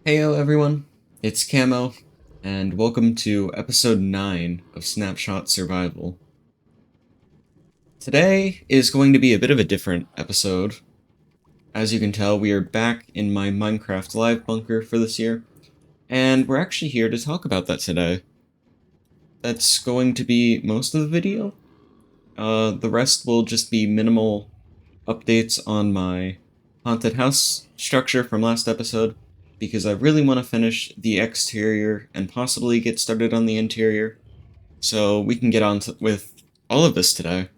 Heyo everyone, it's Camo, and welcome to episode 9 of Snapshot Survival. Today is going to be a bit of a different episode. As you can tell, we are back in my Minecraft Live bunker for this year, and we're actually here to talk about that today. That's going to be most of the video. The rest will just be minimal updates on my haunted house structure from last episode, because I really want to finish the exterior and possibly get started on the interior, so we can get on with all of this today.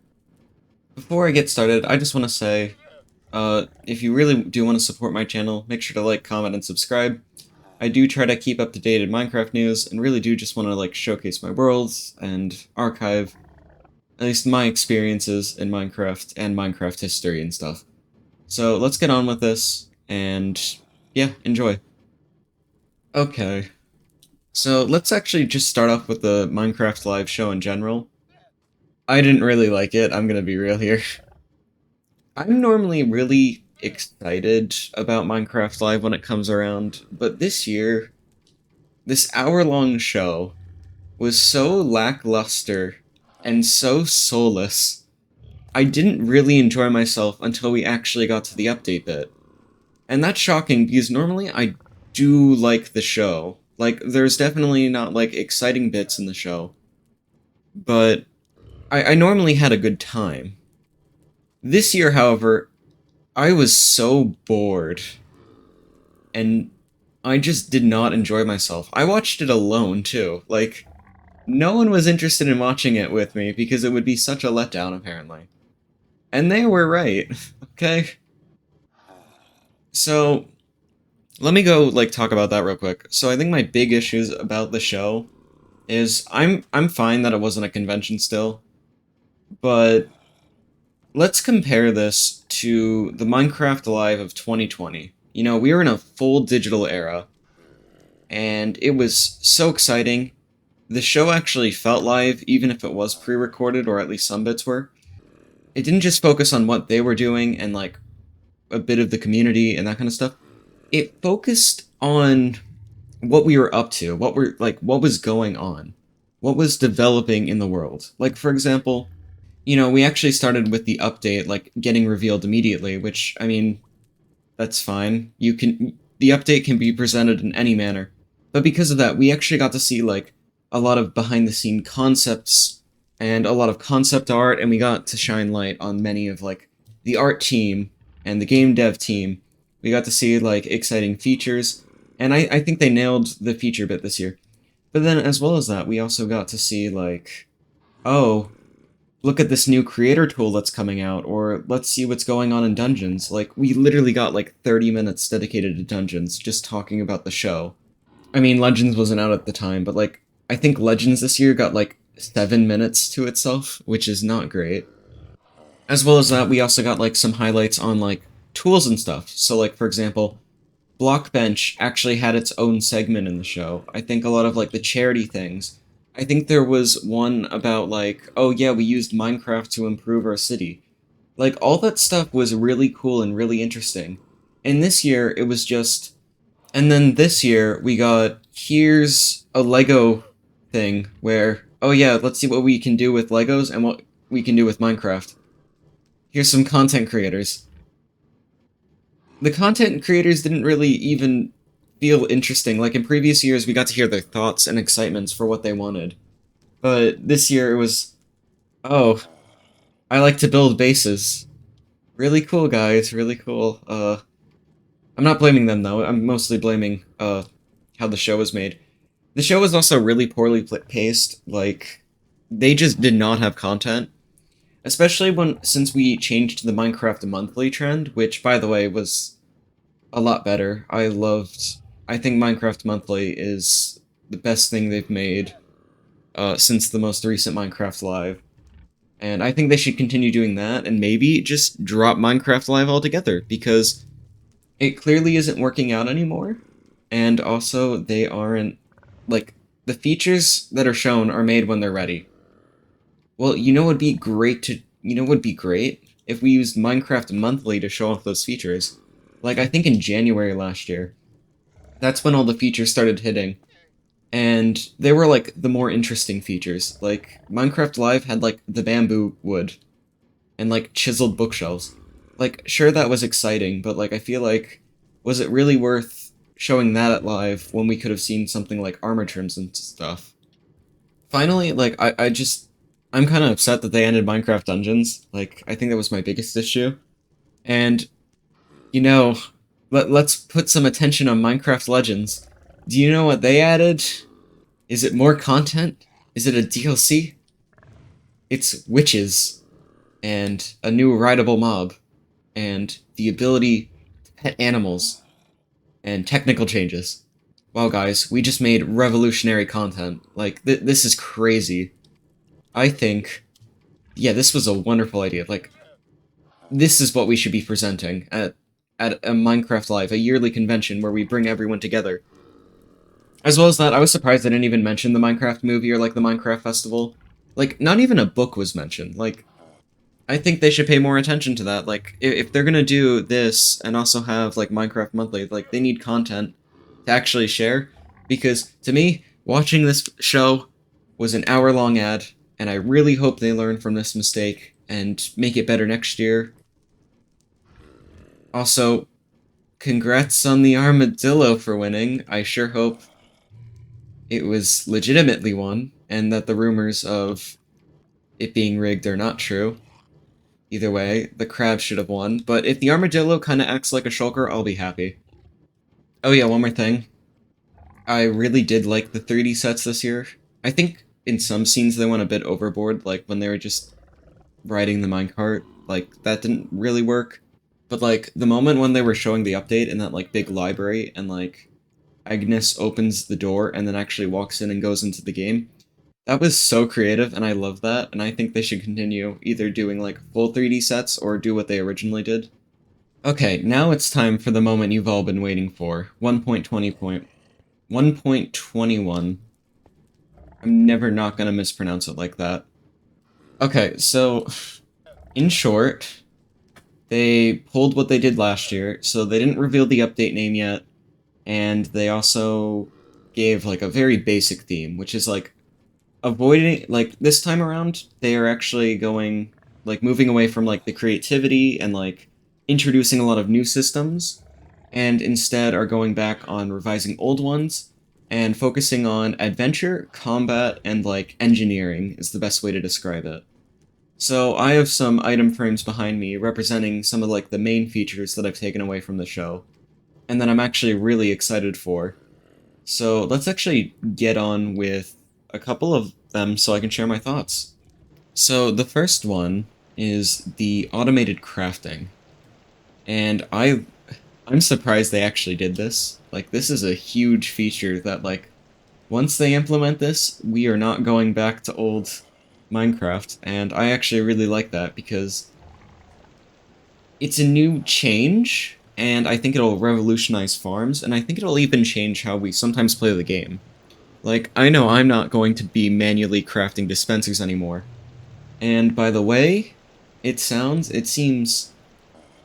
Before I get started, I just want to say, if you really do want to support my channel, make sure to like, comment, and subscribe. I do try to keep up to date in Minecraft news, and really do just want to showcase my worlds and archive at least my experiences in Minecraft and Minecraft history and stuff. So let's get on with this, and yeah, enjoy. Okay, so let's actually just start off with the Minecraft Live show in general. I didn't really like it, I'm gonna be real here. I'm normally really excited about Minecraft Live when it comes around, but this year, this hour-long show was so lackluster and so soulless. I didn't really enjoy myself until we actually got to the update bit. And that's shocking, because normally I do like the show. There's definitely not, exciting bits in the show. But I normally had a good time. This year, however, I was so bored. And I just did not enjoy myself. I watched it alone, too. No one was interested in watching it with me, because it would be such a letdown, apparently. And they were right, okay? So, let me go, talk about that real quick. So I think my big issues about the show is I'm fine that it wasn't a convention still, but let's compare this to the Minecraft Live of 2020. You know, we were in a full digital era, and it was so exciting. The show actually felt live, even if it was pre-recorded, or at least some bits were. It didn't just focus on what they were doing and, a bit of the community and that kind of stuff. It focused on what we were up to, what was going on, what was developing in the world. For example, you know, we actually started with the update, getting revealed immediately, which, I mean, that's fine. The update can be presented in any manner. But because of that, we actually got to see, a lot of behind-the-scene concepts and a lot of concept art, and we got to shine light on many of, the art team and the game dev team. We got to see, exciting features, and I think they nailed the feature bit this year. But then, as well as that, we also got to see, oh, look at this new creator tool that's coming out, or let's see what's going on in dungeons. We literally got, 30 minutes dedicated to dungeons, just talking about the show. I mean, Legends wasn't out at the time, but, I think Legends this year got, 7 minutes to itself, which is not great. As well as that, we also got, some highlights on, tools and stuff. So, for example, Blockbench actually had its own segment in the show. I think a lot of, the charity things. I think there was one about, oh yeah, we used Minecraft to improve our city. All that stuff was really cool and really interesting. And this year, it was just... And then this year, we got, here's a Lego thing where, oh yeah, let's see what we can do with Legos and what we can do with Minecraft. Here's some content creators. The content creators didn't really even feel interesting. In previous years, we got to hear their thoughts and excitements for what they wanted. But this year, it was, oh, I like to build bases. Really cool, guys, really cool. I'm not blaming them, though. I'm mostly blaming, how the show was made. The show was also really poorly paced. They just did not have content. Especially since we changed to the Minecraft Monthly trend, which, by the way, was a lot better. I think Minecraft Monthly is the best thing they've made since the most recent Minecraft Live. And I think they should continue doing that, and maybe just drop Minecraft Live altogether, because it clearly isn't working out anymore, and also they aren't, the features that are shown are made when they're ready. Well, you know what would be great if we used Minecraft Monthly to show off those features. I think in January last year, That's when all the features started hitting. And they were like the more interesting features. Like Minecraft Live had like the bamboo wood and like chiseled bookshelves. Like sure that was exciting, but like I feel like was it really worth showing that at live when we could have seen something like armor trims and stuff? Finally, like I'm kind of upset that they ended Minecraft Dungeons. Like I think that was my biggest issue. And you know, let's put some attention on Minecraft Legends. Do you know what they added? Is it more content? Is it a DLC? It's witches and a new rideable mob and the ability to pet animals and technical changes. Wow, guys, we just made revolutionary content. Like, this is crazy. I think, yeah, this was a wonderful idea. Like, this is what we should be presenting at a Minecraft Live, a yearly convention where we bring everyone together. As well as that, I was surprised they didn't even mention the Minecraft movie or, like, the Minecraft festival. Like, not even a book was mentioned. Like, I think they should pay more attention to that. Like, if they're gonna do this and also have, like, Minecraft Monthly, like, they need content to actually share. Because, to me, watching this show was an hour-long ad, and I really hope they learn from this mistake and make it better next year. Also, congrats on the armadillo for winning. I sure hope it was legitimately won, and that the rumors of it being rigged are not true. Either way, the crab should have won, but if the armadillo kinda acts like a shulker, I'll be happy. Oh yeah, one more thing. I really did like the 3D sets this year. I think in some scenes they went a bit overboard, like when they were just riding the minecart, like that didn't really work. But like the moment when they were showing the update in that like big library and like Agnes opens the door and then actually walks in and goes into the game, that was so creative and I love that, and I think they should continue either doing like full 3D sets or do what they originally did. Okay, now it's time for the moment you've all been waiting for. 1.21. I'm never not gonna mispronounce it like that. Okay, so in short, they pulled what they did last year, so they didn't reveal the update name yet, and they also gave like a very basic theme, which is like avoiding like this time around they are actually going like moving away from like the creativity and like introducing a lot of new systems and instead are going back on revising old ones and focusing on adventure, combat, and like engineering is the best way to describe it. So I have some item frames behind me representing some of like the main features that I've taken away from the show and that I'm actually really excited for. So let's actually get on with a couple of them so I can share my thoughts. So the first one is the automated crafting. And I'm surprised they actually did this. Like this is a huge feature that like once they implement this, we are not going back to old Minecraft, and I actually really like that because it's a new change and I think it'll revolutionize farms and I think it'll even change how we sometimes play the game. Like, I know I'm not going to be manually crafting dispensers anymore. And by the way it seems,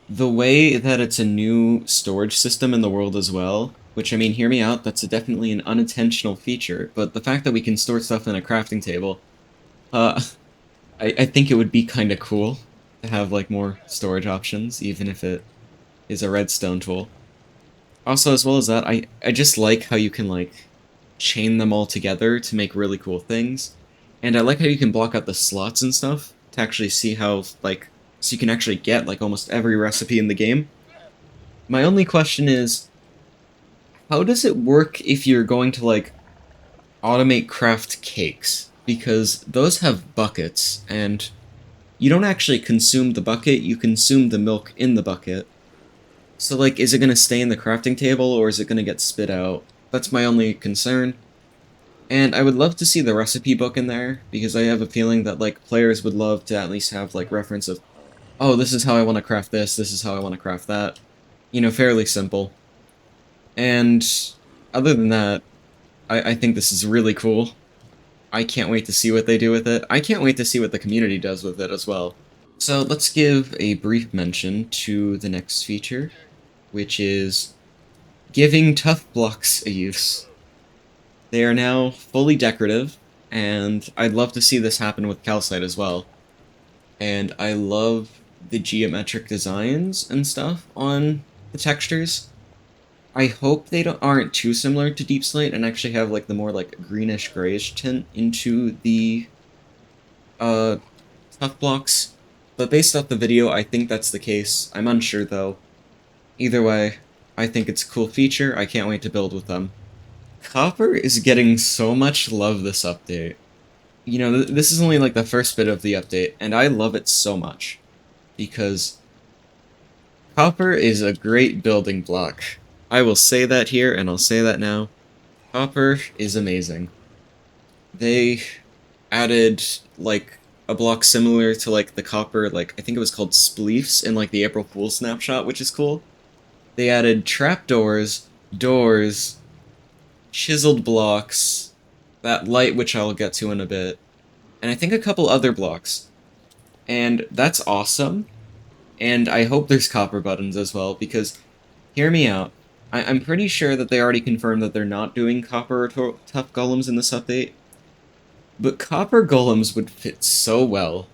the way that it's a new storage system in the world as well, which, I mean, hear me out, that's definitely an unintentional feature, but the fact that we can store stuff in a crafting table, uh, I think it would be kinda cool to have, like, more storage options, even if it is a redstone tool. Also, as well as that, I just like how you can, like, chain them all together to make really cool things. And I like how you can block out the slots and stuff to actually see how, like, so you can actually get, like, almost every recipe in the game. My only question is, how does it work if you're going to, like, automate craft cakes? Because those have buckets, and you don't actually consume the bucket, you consume the milk in the bucket. So, like, is it going to stay in the crafting table, or is it going to get spit out? That's my only concern. And I would love to see the recipe book in there, because I have a feeling that, like, players would love to at least have, like, reference of, oh, this is how I want to craft this is how I want to craft that. You know, fairly simple. And other than that, I think this is really cool. I can't wait to see what they do with it. I can't wait to see what the community does with it as well. So let's give a brief mention to the next feature, which is giving tough blocks a use. They are now fully decorative, and I'd love to see this happen with calcite as well. And I love the geometric designs and stuff on the textures. I hope they aren't too similar to Deep Slate and actually have like the more like greenish grayish tint into the uh tough blocks. But based off the video, I think that's the case. I'm unsure though. Either way, I think it's a cool feature. I can't wait to build with them. Copper is getting so much love this update. You know, this is only like the first bit of the update, and I love it so much. Because copper is a great building block. I will say that here, and I'll say that now. Copper is amazing. They added, like, a block similar to, like, the copper, like, I think it was called spleefs in, like, the April Fool's snapshot, which is cool. They added trapdoors, doors, chiseled blocks, that light which I'll get to in a bit, and I think a couple other blocks. And that's awesome, and I hope there's copper buttons as well, because, hear me out, I'm pretty sure that they already confirmed that they're not doing copper or tough golems in this update, but copper golems would fit so well.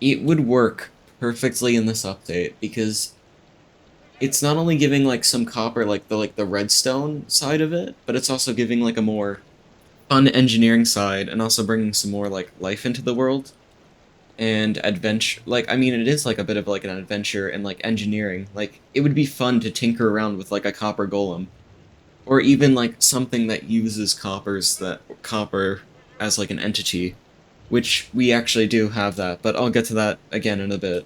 It would work perfectly in this update, because it's not only giving like some copper, like the redstone side of it, but it's also giving like a more fun engineering side, and also bringing some more like life into the world and adventure. Like, I mean, it is like a bit of like an adventure and like engineering. Like, it would be fun to tinker around with like a copper golem, or even like something that uses copper as like an entity, which we actually do have that, but I'll get to that again in a bit.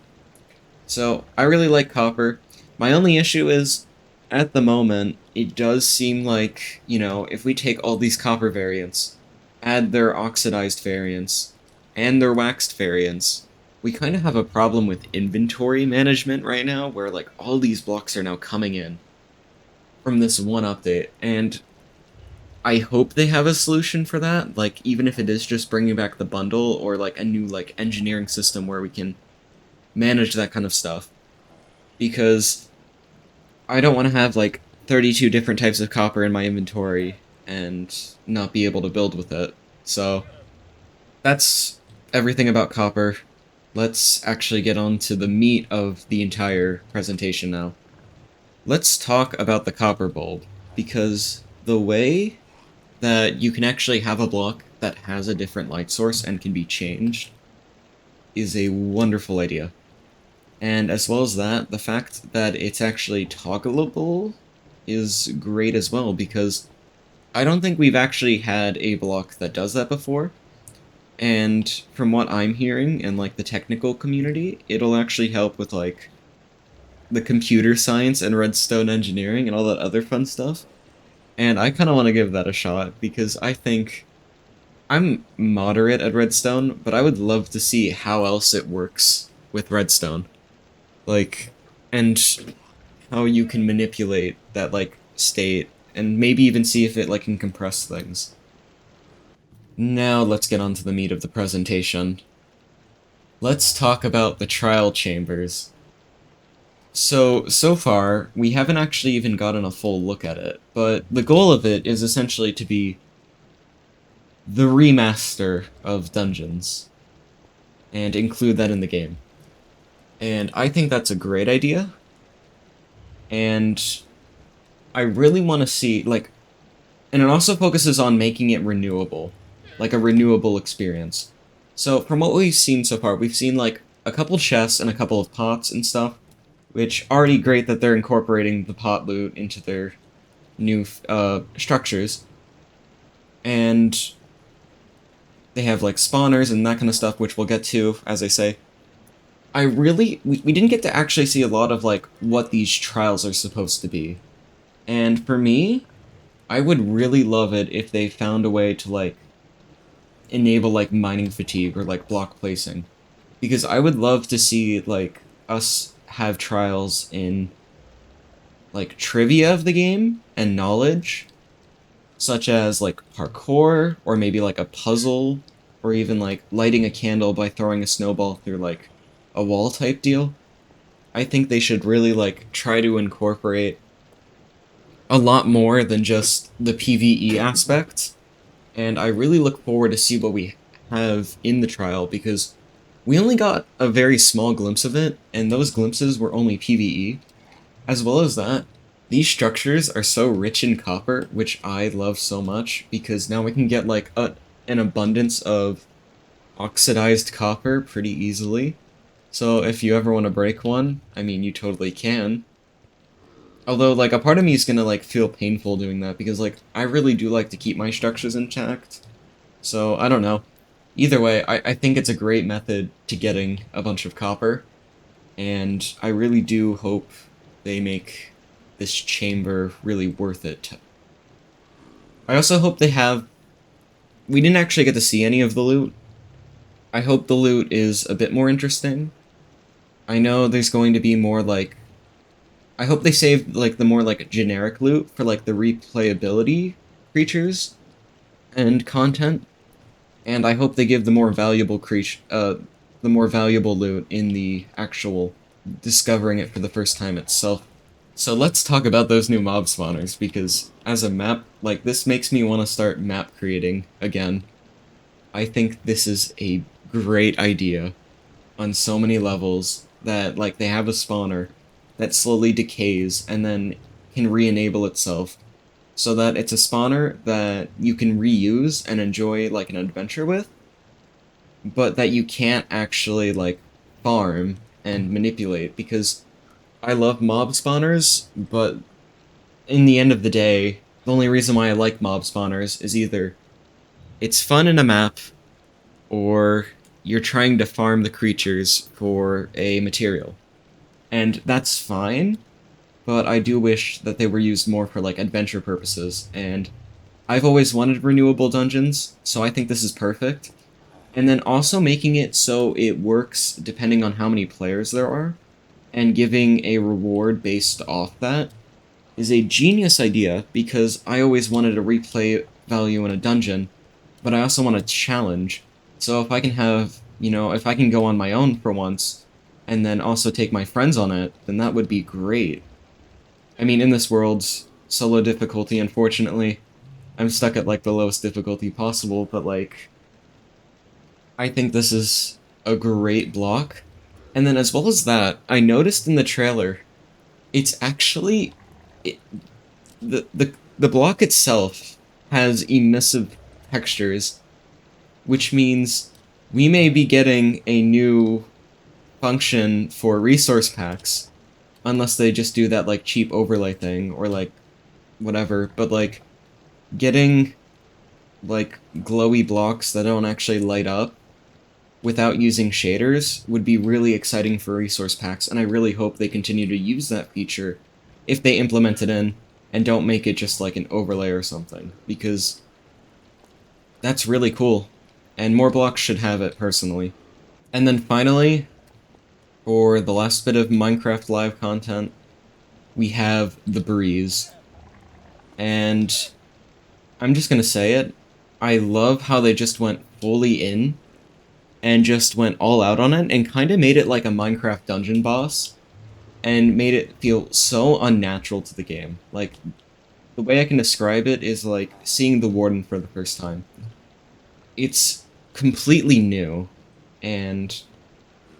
So I really like copper. My only issue is, at the moment, it does seem like, you know, if we take all these copper variants, add their oxidized variants, and their waxed variants, we kind of have a problem with inventory management right now, where like all these blocks are now coming in from this one update, and I hope they have a solution for that, like even if it is just bringing back the bundle, or like a new like engineering system where we can manage that kind of stuff, because I don't want to have like 32 different types of copper in my inventory and not be able to build with it. So that's everything about copper. Let's actually get on to the meat of the entire presentation now. Let's talk about the copper bulb, because the way that you can actually have a block that has a different light source and can be changed is a wonderful idea. And as well as that, the fact that it's actually toggleable is great as well, because I don't think we've actually had a block that does that before. And from what I'm hearing in like the technical community, it'll actually help with like the computer science and redstone engineering and all that other fun stuff. And I kind of want to give that a shot, because I think I'm moderate at redstone, but I would love to see how else it works with redstone. Like, and how you can manipulate that, like, state, and maybe even see if it, like, can compress things. Now let's get on to the meat of the presentation. Let's talk about the trial chambers. So far, we haven't actually even gotten a full look at it, but the goal of it is essentially to be the remaster of Dungeons, and include that in the game. And I think that's a great idea, and I really want to see, like, and it also focuses on making it renewable, like a renewable experience. So from what we've seen so far, we've seen, like, a couple chests and a couple of pots and stuff, which already great that they're incorporating the pot loot into their new structures. And they have, like, spawners and that kind of stuff, which we'll get to, as I say. We didn't get to actually see a lot of, like, what these trials are supposed to be. And for me, I would really love it if they found a way to, like, enable, like, mining fatigue or, like, block placing. Because I would love to see, like, us have trials in, like, trivia of the game and knowledge, such as, like, parkour, or maybe, like, a puzzle, or even, like, lighting a candle by throwing a snowball through, like, a wall type deal. I think they should really, like, try to incorporate a lot more than just the PvE aspect, and I really look forward to see what we have in the trial, because we only got a very small glimpse of it, and those glimpses were only PvE. As well as that, these structures are so rich in copper, which I love so much, because now we can get like an abundance of oxidized copper pretty easily. So if you ever want to break one, I mean, you totally can. Although, like, a part of me is gonna, like, feel painful doing that, because, like, I really do like to keep my structures intact. So, I don't know. Either way, I think it's a great method to getting a bunch of copper, and I really do hope they make this chamber really worth it. I also hope they have... We didn't actually get to see any of the loot. I hope the loot is a bit more interesting. I know there's going to be more, like... I hope they saved, like, the more, like, generic loot for, like, the replayability creatures and content. And I hope they give the more valuable the more valuable loot in the actual discovering it for the first time itself. So let's talk about those new mob spawners, because as a map, like, this makes me want to start map creating again. I think this is a great idea on so many levels, that, like, they have a spawner that slowly decays and then can re-enable itself, so that it's a spawner that you can reuse and enjoy, like, an adventure with, but that you can't actually, like, farm and manipulate, because I love mob spawners, but in the end of the day, the only reason why I like mob spawners is either it's fun in a map, or you're trying to farm the creatures for a material. And that's fine, but I do wish that they were used more for, like, adventure purposes, and I've always wanted renewable dungeons, so I think this is perfect. And then also making it so it works depending on how many players there are, and giving a reward based off that, is a genius idea, because I always wanted a replay value in a dungeon, but I also want a challenge. So if I can have, you know, if I can go on my own for once, and then also take my friends on it, then that would be great. I mean, in this world, solo difficulty, unfortunately, I'm stuck at, like, the lowest difficulty possible, but, like, I think this is a great block. And then as well as that, I noticed in the trailer, it's actually... It, the block itself has emissive textures, which means we may be getting a new function for resource packs, unless they just do that, like, cheap overlay thing, or, like, whatever, but, like, getting, like, glowy blocks that don't actually light up without using shaders would be really exciting for resource packs, and I really hope they continue to use that feature if they implement it in, and don't make it just like an overlay or something, because that's really cool, and more blocks should have it, personally. And then finally, for the last bit of Minecraft Live content, we have the breeze. And I'm just gonna say it, I love how they just went fully in, and just went all out on it, and kinda made it like a Minecraft dungeon boss, and made it feel so unnatural to the game. Like, the way I can describe it is like seeing the Warden for the first time. It's completely new, and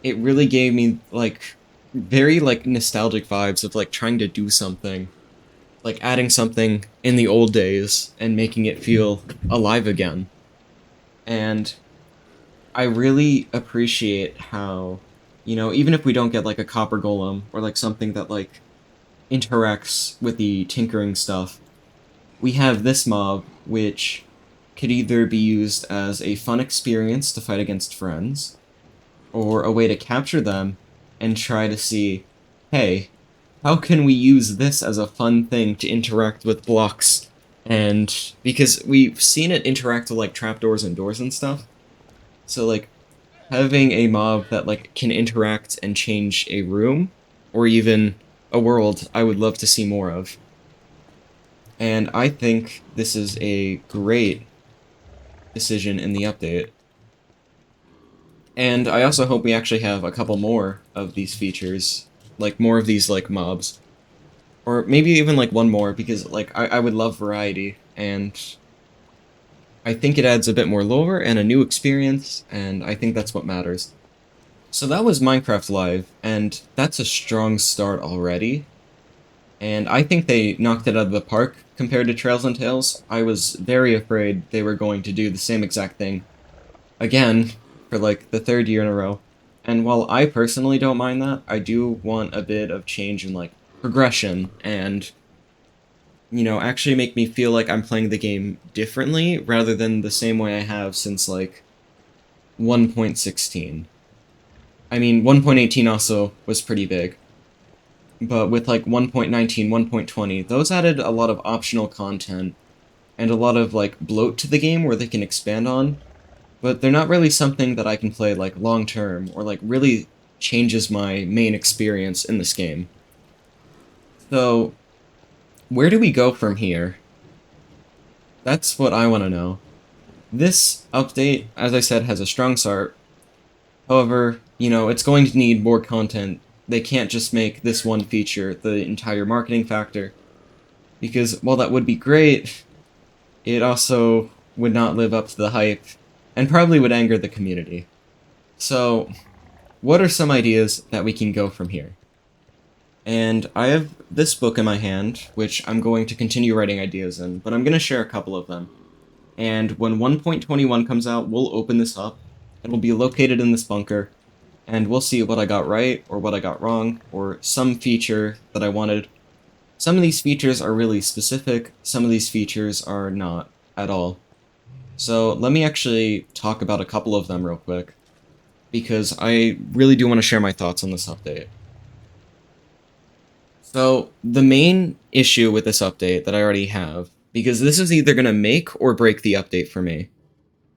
it really gave me, like, very, like, nostalgic vibes of, like, trying to do something, like adding something in the old days and making it feel alive again. And I really appreciate how, you know, even if we don't get, like, a copper golem, or, like, something that, like, interacts with the tinkering stuff, we have this mob, which could either be used as a fun experience to fight against friends, or a way to capture them and try to see, hey, how can we use this as a fun thing to interact with blocks? And because we've seen it interact with, like, trapdoors and doors and stuff, so, like, having a mob that, like, can interact and change a room, or even a world, I would love to see more of. And I think this is a great decision in the update. And I also hope we actually have a couple more of these features, like, more of these, like, mobs. Or maybe even like one more, because like I would love variety, and I think it adds a bit more lore and a new experience, and I think that's what matters. So that was Minecraft Live, and that's a strong start already. And I think they knocked it out of the park compared to Trails and Tales. I was very afraid they were going to do the same exact thing again for like the third year in a row. And while I personally don't mind that, I do want a bit of change in like progression and actually make me feel like I'm playing the game differently rather than the same way I have since like 1.16. I mean, 1.18 also was pretty big, but with like 1.19, 1.20, those added a lot of optional content and a lot of like bloat to the game where they can expand on, but they're not really something that I can play like long term or like really changes my main experience in this game. So, where do we go from here? That's what I want to know. This update, as I said, has a strong start. However, it's going to need more content. They can't just make this one feature the entire marketing factor, because while that would be great, it also would not live up to the hype, and probably would anger the community. So, what are some ideas that we can go from here? And I have this book in my hand, which I'm going to continue writing ideas in, but I'm going to share a couple of them. And when 1.21 comes out, we'll open this up. It'll be located in this bunker, and we'll see what I got right, or what I got wrong, or some feature that I wanted. Some of these features are really specific, some of these features are not at all. So let me actually talk about a couple of them real quick, because I really do want to share my thoughts on this update. So, the main issue with this update that I already have, because this is either going to make or break the update for me.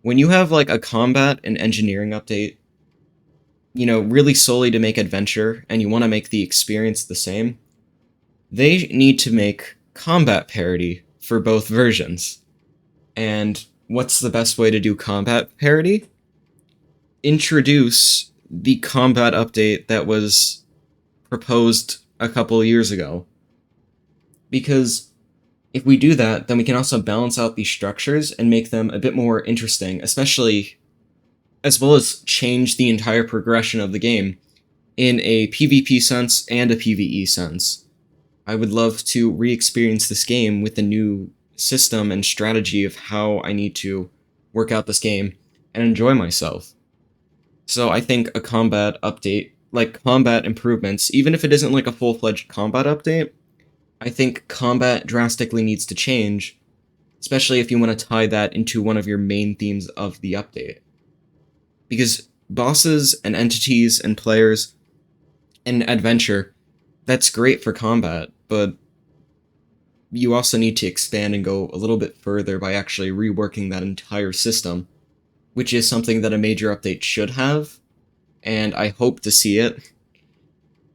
When you have like a combat and engineering update, really solely to make adventure, and you want to make the experience the same, they need to make combat parity for both versions. And what's the best way to do combat parity? Introduce the combat update that was proposed a couple years ago. Because if we do that, then we can also balance out these structures and make them a bit more interesting, especially as well as change the entire progression of the game in a PvP sense and a PvE sense. I would love to re-experience this game with a new system and strategy of how I need to work out this game and enjoy myself. So I think a combat update, like combat improvements, even if it isn't like a full-fledged combat update, I think combat drastically needs to change, especially if you want to tie that into one of your main themes of the update. Because bosses and entities and players and adventure, that's great for combat, but you also need to expand and go a little bit further by actually reworking that entire system, which is something that a major update should have, and I hope to see it.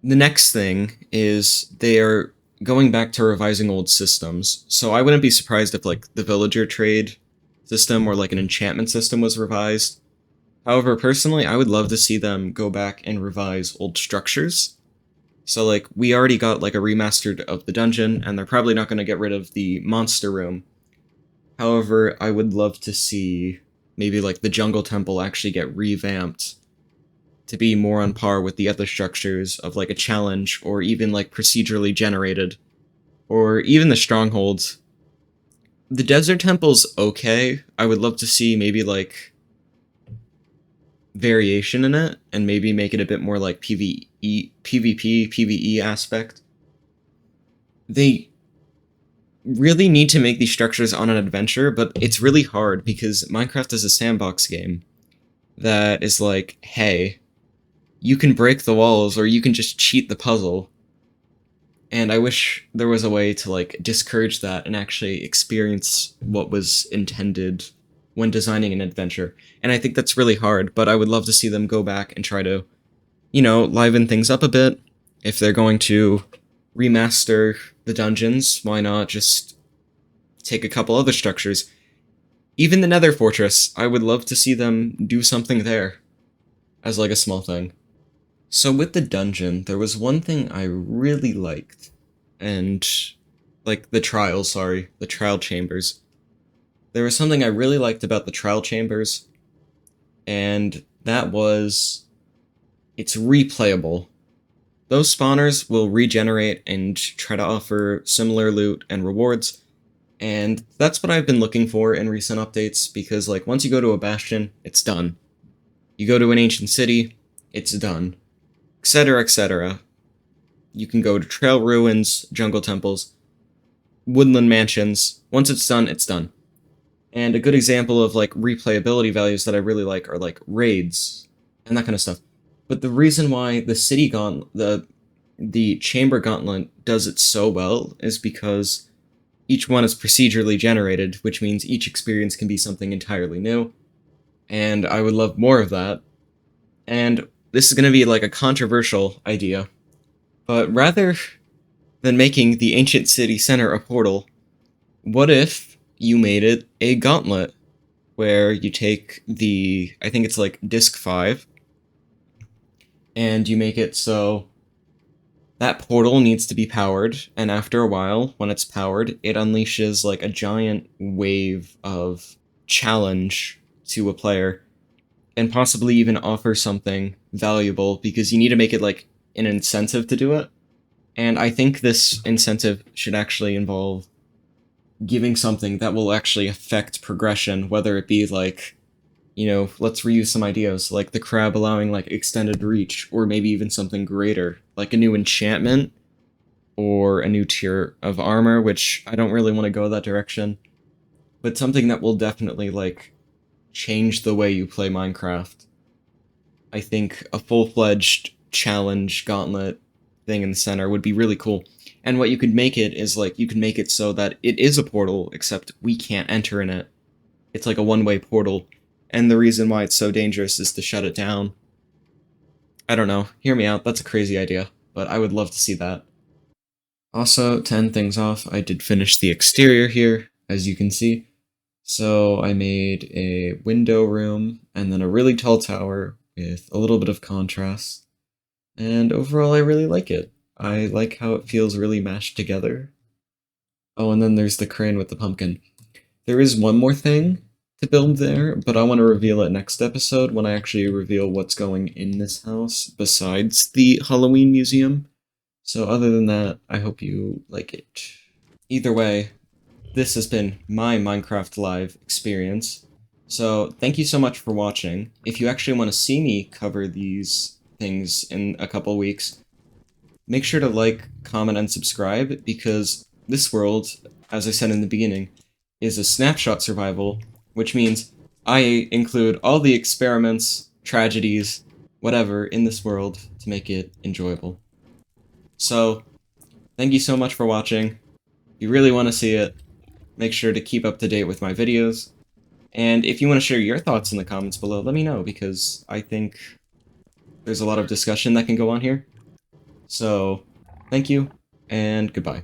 The next thing is they are going back to revising old systems, so I wouldn't be surprised if like the villager trade system or like an enchantment system was revised. However, personally, I would love to see them go back and revise old structures. So like we already got like a remastered of the dungeon, and they're probably not going to get rid of the monster room. However, I would love to see maybe like the jungle temple actually get revamped to be more on par with the other structures of like a challenge, or even like procedurally generated, or even the strongholds. The desert temple's okay. I would love to see maybe like variation in it, and maybe make it a bit more like PvE, PvP, PvE aspect. They really need to make these structures on an adventure, but it's really hard because Minecraft is a sandbox game that is like, hey, you can break the walls or you can just cheat the puzzle. And I wish there was a way to like discourage that and actually experience what was intended when designing an adventure. And I think that's really hard, but I would love to see them go back and try to, liven things up a bit. If they're going to remaster the dungeons, why not just take a couple other structures? Even the Nether Fortress, I would love to see them do something there as like a small thing. So with the dungeon, there was one thing I really liked, and like the trials, sorry, the trial chambers. There was something I really liked about the trial chambers, and that was it's replayable. Those spawners will regenerate and try to offer similar loot and rewards, and that's what I've been looking for in recent updates, because like once you go to a bastion, it's done. You go to an ancient city, it's done. Etc., etc. You can go to trail ruins, jungle temples, woodland mansions. Once it's done, it's done. And a good example of like replayability values that I really like are like raids and that kind of stuff. But the reason why the city gauntlet, the chamber gauntlet does it so well is because each one is procedurally generated, which means each experience can be something entirely new. And I would love more of that. And this is going to be like a controversial idea, but rather than making the ancient city center a portal, what if you made it a gauntlet where you take I think it's like disc 5, and you make it so that portal needs to be powered, and after a while, when it's powered, it unleashes like a giant wave of challenge to a player, and possibly even offer something valuable, because you need to make it like an incentive to do it. And I think this incentive should actually involve giving something that will actually affect progression, whether it be like, let's reuse some ideas, like the crab allowing like extended reach, or maybe even something greater, like a new enchantment, or a new tier of armor, which I don't really want to go that direction, but something that will definitely like change the way you play Minecraft. I think a full-fledged challenge gauntlet thing in the center would be really cool. And what you could make it is like you can make it so that it is a portal, except we can't enter in it. It's like a one-way portal, and the reason why it's so dangerous is to shut it down. I don't know, hear me out, that's a crazy idea, but I would love to see that. Also, to end things off, I did finish the exterior here, as you can see. So I made a window room, and then a really tall tower with a little bit of contrast. And overall, I really like it. I like how it feels really mashed together. Oh, and then there's the crane with the pumpkin. There is one more thing to build there, but I want to reveal it next episode when I actually reveal what's going in this house besides the Halloween museum. So other than that, I hope you like it. Either way, this has been my Minecraft Live experience. So thank you so much for watching. If you actually want to see me cover these things in a couple weeks, make sure to like, comment, and subscribe, because this world, as I said in the beginning, is a snapshot survival, which means I include all the experiments, tragedies, whatever in this world to make it enjoyable. So, thank you so much for watching. If you really want to see it, make sure to keep up to date with my videos. And if you want to share your thoughts in the comments below, let me know, because I think there's a lot of discussion that can go on here. So, thank you, and goodbye.